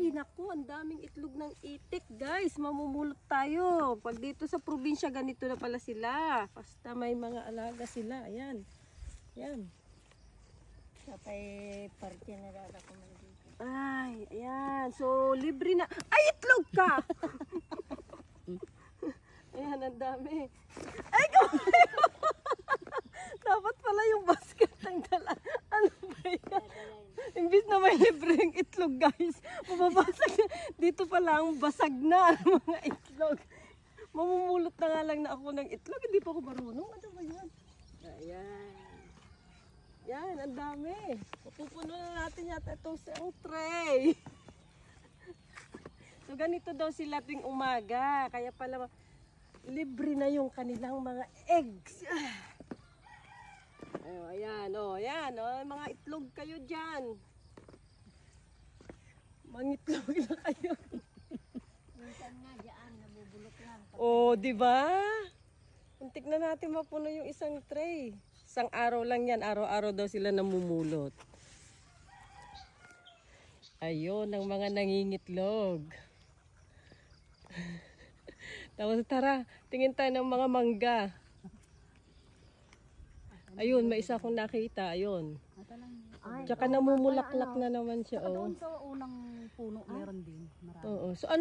Ay, naku, ang daming itlog ng itik, guys. Mamumulot tayo. Pag dito sa probinsya, ganito na pala sila. Basta may mga alaga sila. Ayan. Ayan. Sapay parte na dada ko man dito. Ay, ayan. So, libre na. Ay, itlog ka! Ayan, ang dami. Ay, kumay! Dapat pala yung basket ang dala. Ano ba yan? Imbis na may libreng itlog, guys. Mababasag na. Dito pala ang basag na ang mga itlog. Mamumulot na nga lang na ako ng itlog. Hindi pa ako marunong. Ano ba yan? Ayan. Yan, ang dami. Pupuno na natin yata itong isang tray. So, ganito daw sila tuwing umaga. Kaya pala libre na yung kanilang mga eggs. Ayan, ayan, mga itlog kayo dyan. Mangitlog na kayo. Minsan nga dyan, nabubulok lang. Di ba? Untik na natin mapuno yung isang tray. Isang araw lang yan, araw-araw daw sila namumulot. Ayun, ang mga nangingitlog. Tapos tara, tingin tayo ng mga mangga. Ayun, may isa akong nakita, ayun. Tsaka namumulaklak na naman siya, Doon sa unang puno meron din. Marami. Oo. So, ano